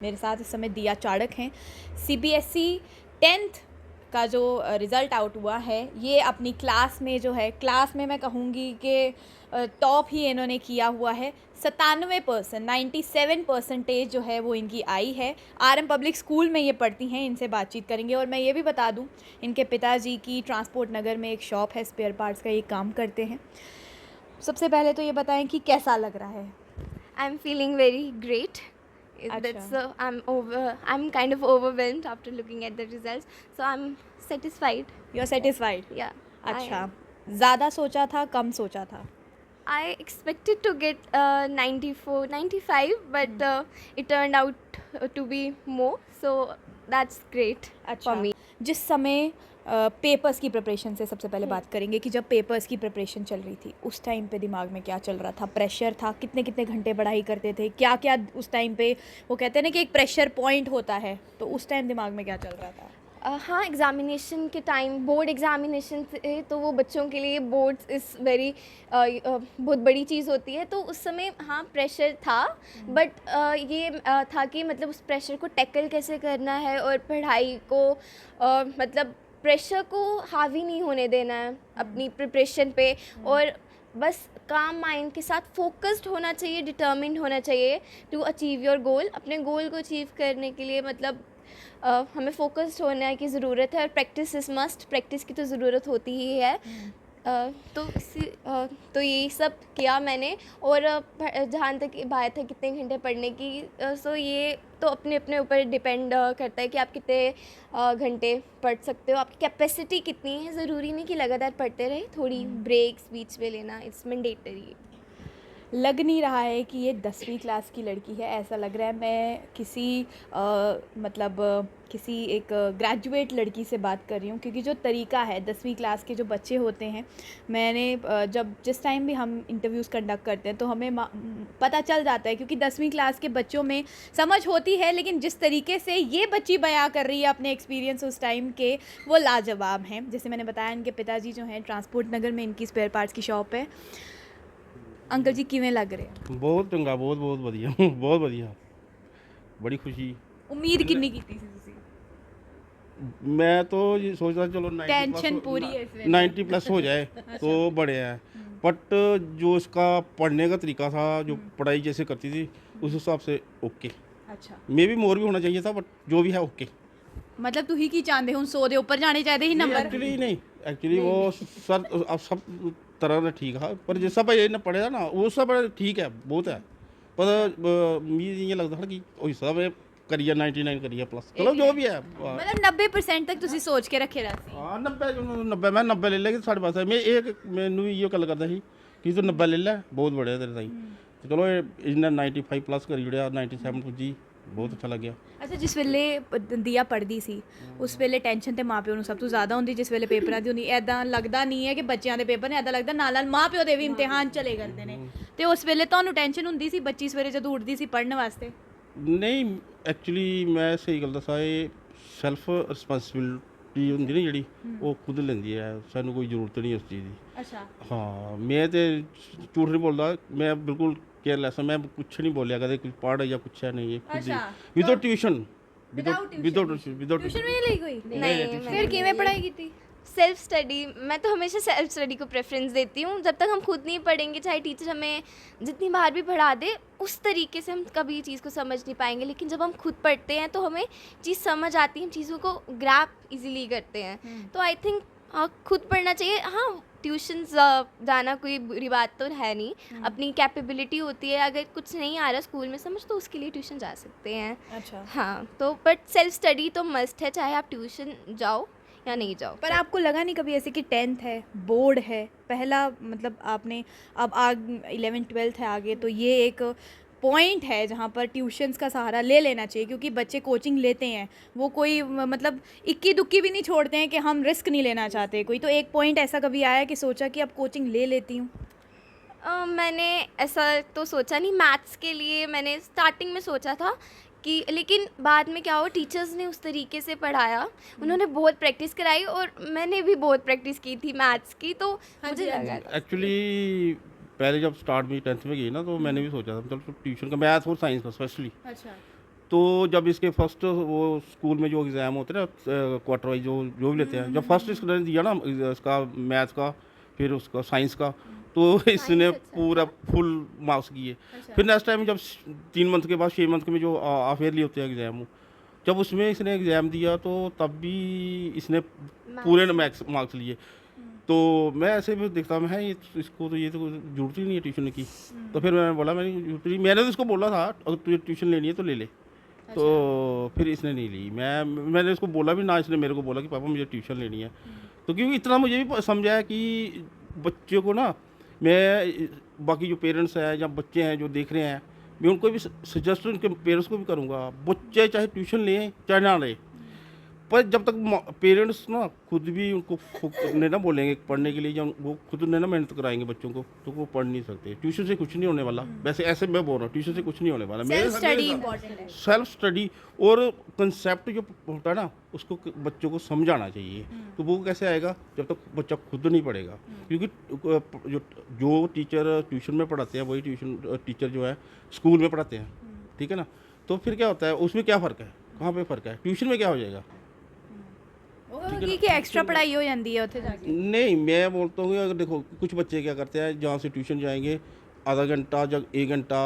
मेरे साथ इस समय दिया चाड़क हैं। सीबीएसई 10th का जो रिज़ल्ट आउट हुआ है, ये अपनी क्लास में जो है, क्लास में मैं कहूँगी कि टॉप ही इन्होंने किया हुआ है। 97% 97% जो है वो इनकी आई है। आरएम पब्लिक स्कूल में ये पढ़ती हैं, इनसे बातचीत करेंगे। और मैं ये भी बता दूँ, इनके पिताजी की ट्रांसपोर्ट नगर में एक शॉप है, स्पेयर पार्ट्स का ये काम करते हैं। सबसे पहले तो ये बताएं कि कैसा लग रहा है? I'm feeling very great. I'm kind of overwhelmed after looking at the results. So I'm satisfied. You are satisfied? Yeah. अच्छा, ज़्यादा सोचा था, कम सोचा था? I expected to get 94, 95, but it turned out to be more. So that's great for me. जिस समय papers की preparation से सबसे पहले बात करेंगे कि जब पेपर्स की प्रिपरेशन चल रही थी, उस टाइम पे दिमाग में क्या चल रहा था? प्रेशर था? कितने कितने घंटे पढ़ाई करते थे? क्या क्या उस टाइम पे, वो कहते हैं ना कि एक प्रेशर पॉइंट होता है, तो उस टाइम दिमाग में क्या चल रहा था? हाँ, एग्ज़ामिनेशन के टाइम बोर्ड एग्ज़ामिनेशन थे, तो वो बच्चों के लिए बोर्ड्स इज़ वेरी बहुत बड़ी चीज़ होती है, तो उस समय हाँ प्रेशर था, बट ये था कि मतलब उस प्रेशर को टैकल कैसे करना है और पढ़ाई को मतलब प्रेशर को हावी नहीं होने देना है अपनी प्रिपरेशन पे, और बस काम माइंड के साथ फोकस्ड होना चाहिए, डिटर्मिन्ड होना चाहिए टू अचीव योर गोल। अपने गोल को अचीव करने के लिए मतलब हमें फोकस्ड होने की ज़रूरत है, और प्रैक्टिस इज़ मस्ट, प्रैक्टिस की तो ज़रूरत होती ही है। तो यही सब किया मैंने, और जहाँ तक बात है कितने घंटे पढ़ने की, सो ये तो अपने अपने ऊपर डिपेंड करता है कि आप कितने घंटे पढ़ सकते हो, आपकी कैपेसिटी कितनी है। ज़रूरी नहीं कि लगातार पढ़ते रहे, थोड़ी ब्रेक्स बीच में लेना इट्स मैंडेटरी। लग नहीं रहा है कि ये 10वीं क्लास की लड़की है, ऐसा लग रहा है मैं किसी किसी एक ग्रेजुएट लड़की से बात कर रही हूँ, क्योंकि जो तरीका है 10वीं क्लास के जो बच्चे होते हैं, मैंने जिस टाइम भी हम इंटरव्यूज़ कंडक्ट करते हैं तो हमें पता चल जाता है, क्योंकि 10वीं क्लास के बच्चों में समझ होती है, लेकिन जिस तरीके से ये बच्ची बयां कर रही है अपने एक्सपीरियंस उस टाइम के, वो लाजवाब हैं। जैसे मैंने बताया, इनके पिताजी जो हैं ट्रांसपोर्ट नगर में इनकी स्पेयर पार्ट्स की शॉप है। अंकल जी किवें लग रहे हैं? बहुत चंगा, बहुत बहुत ਵਧੀਆ ਬਹੁਤ ਵਧੀਆ, बड़ी खुशी। उम्मीद कितनी की थी तुसी? मैं तो ये सोच रहा चलो 90 टेंशन प्लस पूरी है इसमें। 90 प्लस हो जाए तो बड़े है, बट जो इसका पढ़ने का तरीका था, जो पढ़ाई जैसे करती थी उस हिसाब से ओके, अच्छा, मे भी मोर भी होना चाहिए था, बट जो भी है ओके। मतलब तू ही की चाहते हो 100 ਦੇ ਉੱਪਰ ਜਾਣੇ ਚਾਹੀਦੇ ਸੀ ਨੰਬਰ? एक्चुअली नहीं, एक्चुअली वो सर अब सब तरह से ठीक है, पर जैसा भाई ने पढ़ेगा ना वो सब ठीक है, बहुत है, पर मुझे ये लगता था कि वही सब करिए 99 करिए प्लस, चलो जो भी है। मतलब 90% तक ਤੁਸੀਂ ਸੋਚ ਕੇ ਰੱਖੇ ਰਿਹਾ ਸੀ? हाँ 90 मैं 90 ले लेगी साढ़े पास है, मैं एक मैनू इो गल करता ਸੀ कि तू 90 ले लै, बहुत बड़े तेरे ताई, तो चलो इन्हें 95 प्लस करी जुड़िया, 97 पुजी, बहुत अच्छा लग गया। ਅੱਛਾ, ਜਿਸ ਵੇਲੇ ਦਿਆ ਪੜ੍ਹਦੀ ਸੀ ਉਸ ਵੇਲੇ ਟੈਨਸ਼ਨ ਤੇ ਮਾਪਿਓ ਨੂੰ ਸਭ ਤੋਂ ਜ਼ਿਆਦਾ ਹੁੰਦੀ, ਜਿਸ ਵੇਲੇ ਪੇਪਰਾਂ ਦੀ ਹੁੰਦੀ ਐਦਾਂ ਲੱਗਦਾ ਨਹੀਂ ਹੈ ਕਿ ਬੱਚਿਆਂ ਦੇ ਪੇਪਰ ਨੇ, ਐਦਾਂ ਲੱਗਦਾ ਨਾਲ ਨਾਲ ਮਾਪਿਓ ਦੇ ਵੀ ਇਮਤਿਹਾਨ ਚਲੇ ਕਰਦੇ ਨੇ, ਤੇ ਉਸ ਵੇਲੇ ਤੁਹਾਨੂੰ ਟੈਨਸ਼ਨ ਹੁੰਦੀ ਸੀ ਬੱਚੀ ਸਵੇਰੇ ਜਦੋਂ ਉੱਠਦੀ ਸੀ ਪੜ੍ਹਨ ਵਾਸਤੇ? नहीं एक्चुअली मैं सही गल दसा, ये सैल्फ रिस्पांसिबिलिटी होंगी ना जी, वो खुद लेंदी है, सानू कोई जरूरत नहीं उस चीज़ की। ਅੱਛਾ, हाँ मैं तो झूठ नहीं बोलता, मैं बिल्कुल केयरलैस, मैं कुछ नहीं बोलिया कदे, कुछ पढ़ या कुछ है नहीं, अच्छा, without tuition, Without without tuition ਵੀ ਨਹੀਂ ਲਈ ਕੋਈ? नहीं, ਫਿਰ ਕਿਵੇਂ ਪੜ੍ਹਾਈ ਕੀਤੀ? सेल्फ स्टडी, मैं तो हमेशा सेल्फ स्टडी को प्रेफरेंस देती हूँ। जब तक हम खुद नहीं पढ़ेंगे, चाहे टीचर हमें जितनी बार भी पढ़ा दे, उस तरीके से हम कभी चीज़ को समझ नहीं पाएंगे, लेकिन जब हम खुद पढ़ते हैं तो हमें चीज़ समझ आती है, हम चीज़ों को ग्रैप इजीली करते हैं। तो आई थिंक खुद पढ़ना चाहिए। हाँ, ट्यूशन्स जाना कोई बुरी बात तो है नहीं, अपनी कैपेबिलिटी होती है, अगर कुछ नहीं आ रहा स्कूल में समझ तो उसके लिए ट्यूशन जा सकते हैं। अच्छा, हाँ, तो बट सेल्फ स्टडी तो मस्ट है, चाहे आप ट्यूशन जाओ या नहीं जाओ। पर आपको लगा नहीं कभी ऐसे कि 10th है, बोर्ड है, पहला मतलब आपने अब 11 12th है आगे, तो ये एक पॉइंट है जहाँ पर ट्यूशन्स का सहारा ले लेना चाहिए, क्योंकि बच्चे कोचिंग लेते हैं, वो कोई मतलब इक्की दुक्की भी नहीं छोड़ते हैं कि हम रिस्क नहीं लेना चाहते कोई, तो एक पॉइंट ऐसा कभी आया कि सोचा कि अब कोचिंग ले लेती हूँ? मैंने ऐसा तो सोचा नहीं, मैथ्स के लिए मैंने स्टार्टिंग में सोचा था कि, लेकिन बाद में क्या हुआ, टीचर्स ने उस तरीके से पढ़ाया, उन्होंने बहुत प्रैक्टिस कराई, और मैंने भी बहुत प्रैक्टिस की थी मैथ्स की, तो मुझे लगा एक्चुअली पहले जब स्टार्ट में 10th में गई ना, तो मैंने भी सोचा था चलो ट्यूशन का, मैथ और साइंस का स्पेशली, अच्छा, तो जब इसके फर्स्ट वो स्कूल में जो एग्ज़ाम होते हैं ना क्वार्टर वाइज जो भी लेते हैं, जब फर्स्ट इसने दिया ना इसका मैथ्स का, फिर उसका साइंस का, तो इसने अच्छा पूरा फुल मार्क्स किए। फिर नेक्स्ट टाइम जब 3 मंथ के बाद 6 मंथ में जो हाफ ईयरली होते हैं एग्ज़ाम, जब उसमें इसने एग्ज़ाम दिया तो तब भी इसने पूरे मार्क्स लिए। तो मैं ऐसे भी देखता मैं है इसको तो ये तो जरूरत ही नहीं है ट्यूशन की। तो फिर मैंने बोला मैंने तो इसको बोला था अगर तुझे ट्यूशन लेनी है तो ले ले। तो फिर इसने नहीं ली। मैंने इसको बोला भी ना, इसने मेरे को बोला कि पापा मुझे ट्यूशन लेनी है। तो क्योंकि इतना मुझे भी समझा है कि बच्चों को ना, मैं बाकी जो पेरेंट्स हैं या बच्चे हैं जो देख रहे हैं, मैं उनको भी सजेस्ट उनके पेरेंट्स को भी करूँगा, बच्चे चाहे ट्यूशन लें चाहे ना लें, पर जब तक पेरेंट्स ना खुद भी उनको ने ना बोलेंगे पढ़ने के लिए, या वो खुद ने ना मेहनत कराएंगे बच्चों को, तो वो पढ़ नहीं सकते। ट्यूशन से कुछ नहीं होने वाला। वैसे ऐसे मैं बोल रहा हूँ, ट्यूशन से कुछ नहीं होने वाला। सेल्फ स्टडी इंपॉर्टेंट है। सेल्फ स्टडी और कंसेप्ट जो होता है ना, उसको बच्चों को समझाना चाहिए। तो वो कैसे आएगा जब तक बच्चा खुद नहीं पढ़ेगा। क्योंकि जो टीचर ट्यूशन में पढ़ाते हैं वही ट्यूशन टीचर जो है स्कूल में पढ़ाते हैं, ठीक है ना। तो फिर क्या होता है, उसमें क्या फ़र्क है, कहाँ पे फ़र्क है, ट्यूशन में क्या हो जाएगा। कि एक्स्ट्रा पढ़ाई हो जाती है उत्थे जाके। नहीं, मैं बोलता हूँ अगर देखो कुछ बच्चे क्या करते हैं, जहाँ से ट्यूशन जाएंगे आधा घंटा जब 1 घंटा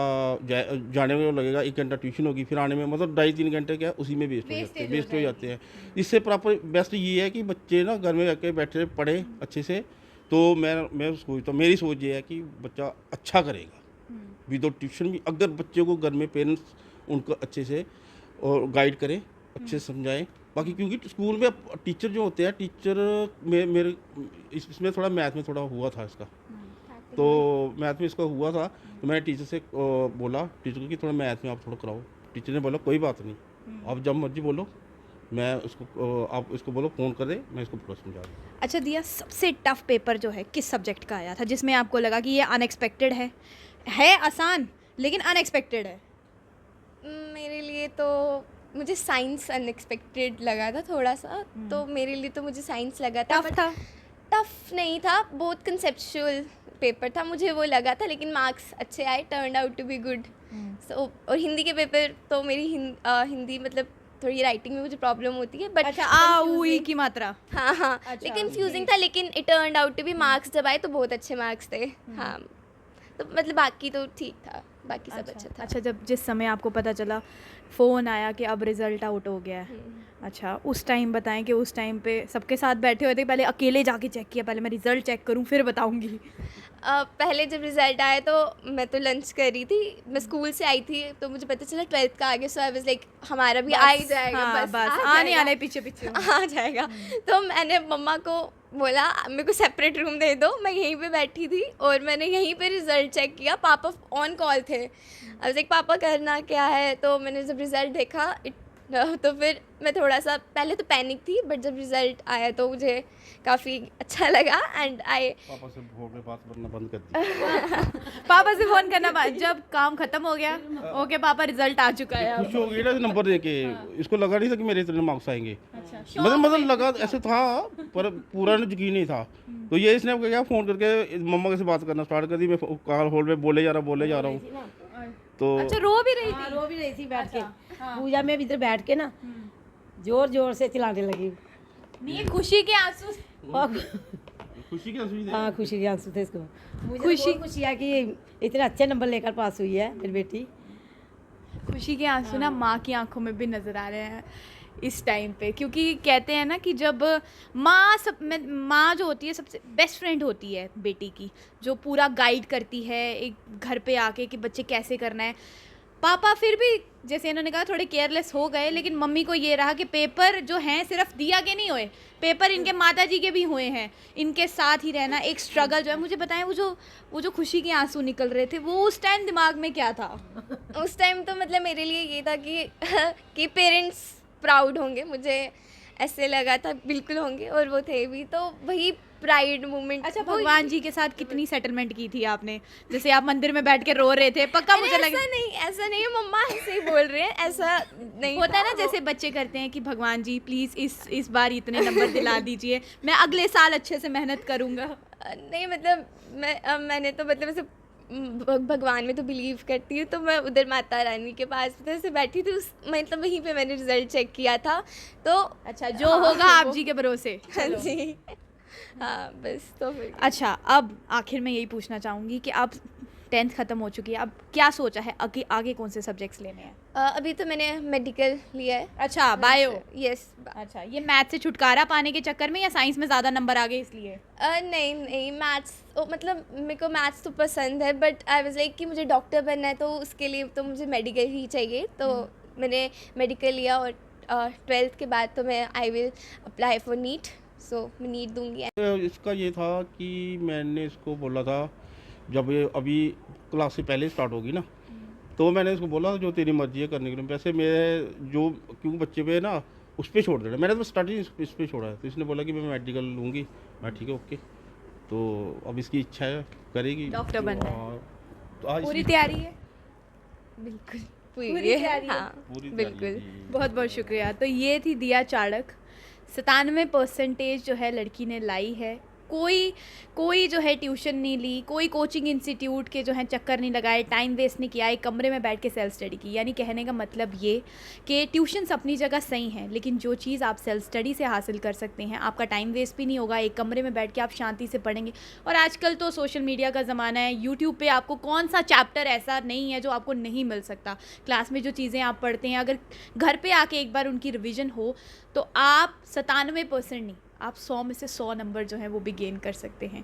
जाने में लगेगा, 1 घंटा ट्यूशन होगी, फिर आने में मतलब 2.5-3 घंटे क्या उसी में वेस्ट हो जाते हैं। इससे प्रॉपर बेस्ट ये है कि बच्चे ना घर में आके बैठे पढ़े अच्छे से। तो मैं सोचता हूँ, मेरी सोच ये है कि बच्चा अच्छा करेगा विदाउट ट्यूशन भी, अगर बच्चे को घर में पेरेंट्स उनको अच्छे से और गाइड करें, अच्छे से समझाएं। बाकी क्योंकि स्कूल में टीचर जो होते हैं, टीचर में मेरे इसमें थोड़ा मैथ में थोड़ा हुआ था इसका, तो मैथ में इसका हुआ था। तो मैंने टीचर से बोला, टीचर को कि थोड़ा मैथ में आप थोड़ा कराओ। टीचर ने बोला कोई बात नहीं, आप जब मर्जी बोलो, मैं उसको आप इसको बोलो फ़ोन कर दे, मैं इसको पूरा समझा दूँ। अच्छा दिया, सबसे टफ पेपर जो है किस सब्जेक्ट का आया था जिसमें आपको लगा कि ये अनएक्सपेक्टेड है आसान लेकिन अनएक्सपेक्टेड है? मेरे लिए तो मुझे साइंस अनएक्सपेक्टेड लगा था थोड़ा सा। तो मेरे लिए तो मुझे साइंस लगा था। टफ था? टफ नहीं था, बहुत कंसेप्चुअल पेपर था, मुझे वो लगा था। लेकिन मार्क्स अच्छे आए, turn out to be good. So और हिंदी के पेपर तो मेरी हिंदी मतलब थोड़ी राइटिंग में मुझे प्रॉब्लम होती है, बट अच्छा, आ ऊ ई की मात्रा। हाँ अच्छा, लेकिन कंफ्यूजिंग था। लेकिन it turn out to be, marks जब आए तो बहुत अच्छे मार्क्स थे। हाँ, तो मतलब बाकी तो ठीक था, बाकी सब अच्छा था। अच्छा, जब जिस समय आपको पता चला, फ़ोन आया कि अब रिज़ल्ट आउट हो गया है, अच्छा उस टाइम बताएं कि उस टाइम पे सबके साथ बैठे हुए थे, पहले अकेले जाके चेक किया, पहले मैं रिज़ल्ट चेक करूं फिर बताऊंगी? पहले जब रिज़ल्ट आया तो मैं तो लंच कर रही थी, मैं स्कूल से आई थी, तो मुझे पता चला 12th का आ गया। सो आई वाज लाइक हमारा भी आ ही जाएगा। हाँ, बस आ आने जाएगा। आने पीछे पीछे आ जाएगा। तो मैंने मम्मा को बोला मेरे को सेपरेट रूम दे दो, मैं यहीं पे बैठी थी और मैंने यहीं पे रिज़ल्ट चेक किया। पापा ऑन कॉल थे। आई वाज लाइक पापा करना क्या है। तो मैंने जब रिज़ल्ट देखा तो फिर मैं थोड़ा सा पहले तो पैनिक थी, बट जब रिज़ल्ट आया तो मुझे काफ़ी अच्छा लगा। एंड आई पापा से फोन पे बात करना बंद कर दी। पापा से फ़ोन करना जब काम ख़त्म हो गया, ओके पापा रिज़ल्ट आ चुका है अब। खुश हो गई ना नंबर दे के। इसको लगा नहीं था कि मेरे इतने मार्क्स आएंगे। मतलब लगा ऐसे था, पर पूरा यकीन नहीं था। तो ये इसने क्या फ़ोन करके मम्मा से बात करना स्टार्ट कर दी। मैं कार हॉल में बोले जा रहा हूँ। तो अच्छा, रो भी रही हाँ, थी? रो भी रही थी बैठ के। पूजा में भी इधर बैठ के ना जोर जोर से चिल्लाने लगी। नहीं, खुशी के आंसू। और खुशी के आंसू ही थे। हाँ, खुशी के आंसू थे इसको। मुझे खुशी- खुशी है कि इतने अच्छे नंबर लेकर पास हुई है मेरी बेटी। खुशी के आंसू ना माँ की आंखों में भी नज़र आ रहे हैं इस टाइम पे, क्योंकि कहते हैं ना कि जब माँ जो होती है सबसे बेस्ट फ्रेंड होती है बेटी की, जो पूरा गाइड करती है एक घर पे आके कि बच्चे कैसे करना है। पापा फिर भी जैसे इन्होंने कहा थोड़े केयरलेस हो गए, लेकिन मम्मी को ये रहा कि पेपर जो हैं सिर्फ दिया के नहीं हुए, पेपर इनके माता जी के भी हुए हैं, इनके साथ ही रहना एक स्ट्रगल जो है। मुझे बताएं वो जो खुशी के आंसू निकल रहे थे, वो उस टाइम दिमाग में क्या था? उस टाइम तो मतलब मेरे लिए ये था कि पेरेंट्स प्राउड होंगे, मुझे ऐसे लगा था बिल्कुल होंगे, और वो थे भी। तो वही प्राइड मोमेंट। अच्छा, भगवान जी के साथ कितनी सेटलमेंट की थी आपने? जैसे आप मंदिर में बैठ के रो रहे थे, पक्का मुझे लगा ऐसा नहीं है, मम्मा ऐसे ही बोल रहे हैं, ऐसा नहीं होता है ना जैसे बच्चे करते हैं कि भगवान जी प्लीज़ इस बार इतने नंबर दिला दीजिए, मैं अगले साल अच्छे से मेहनत करूँगा। नहीं मतलब मैंने तो मतलब ऐसे भगवान में तो बिलीव करती हूँ, तो मैं उधर माता रानी के पास उधर से बैठी थी, उस मतलब वहीं पे मैंने रिज़ल्ट चेक किया था। तो अच्छा, जो होगा आप जी के भरोसे। हाँ जी, हाँ बस तो फिर अच्छा, अब आखिर में यही पूछना चाहूँगी कि अब 10th ख़त्म हो चुकी है, अब क्या सोचा है आगे आगे कौन से सब्जेक्ट्स लेने हैं? अभी तो मैंने मेडिकल लिया है। अच्छा, बायो। यस। अच्छा, ये मैथ से छुटकारा पाने के चक्कर में या साइंस में ज़्यादा नंबर आ गए इसलिए? नहीं नहीं, मैथ्स मतलब मेरे को मैथ्स तो पसंद है, बट आई वाज लाइक कि मुझे डॉक्टर बनना है, तो उसके लिए तो मुझे मेडिकल ही चाहिए, तो मैंने मेडिकल लिया। और 12th के बाद तो मैं I will apply for NEET, so मैं नीट दूंगी। इसका ये था कि मैंने इसको बोला था, जब ये अभी क्लास से पहले स्टार्ट होगी ना, तो मैंने इसको बोला जो तेरी मर्जी है करने के लिए। वैसे मैं जो क्योंकि बच्चे पे ना उस पर छोड़ देना, मैंने तो स्टार्टिंग इस पर छोड़ा है, तो इसने बोला कि मैं मेडिकल लूँगी। मैं ठीक है, ओके। तो अब इसकी इच्छा है, करेगी डॉक्टर बनना है। हाँ, तो आज पूरी तैयारी है? बिल्कुल पूरी पूरी तैयारी है? हाँ पूरी बिल्कुल। तैयारी है। बहुत बहुत शुक्रिया। तो ये थी दिया चाड़क। 97% जो है लड़की ने लाई है। कोई जो है ट्यूशन नहीं ली, कोई कोचिंग इंस्टीट्यूट के जो है चक्कर नहीं लगाए, टाइम वेस्ट नहीं किया, एक कमरे में बैठ के सेल्फ स्टडी की। यानी कहने का मतलब ये कि ट्यूशन्स अपनी जगह सही हैं, लेकिन जो चीज़ आप सेल्फ स्टडी से हासिल कर सकते हैं, आपका टाइम वेस्ट भी नहीं होगा, एक कमरे में बैठ के आप शांति से पढ़ेंगे। और आजकल तो सोशल मीडिया का ज़माना है, यूट्यूब पे आपको कौन सा चैप्टर ऐसा नहीं है जो आपको नहीं मिल सकता। क्लास में जो चीज़ें आप पढ़ते हैं, अगर घर पे आके एक बार उनकी रिवीजन हो तो आप 97% नहीं, आप 100 में से 100 नंबर जो हैं वो भी गेन कर सकते हैं।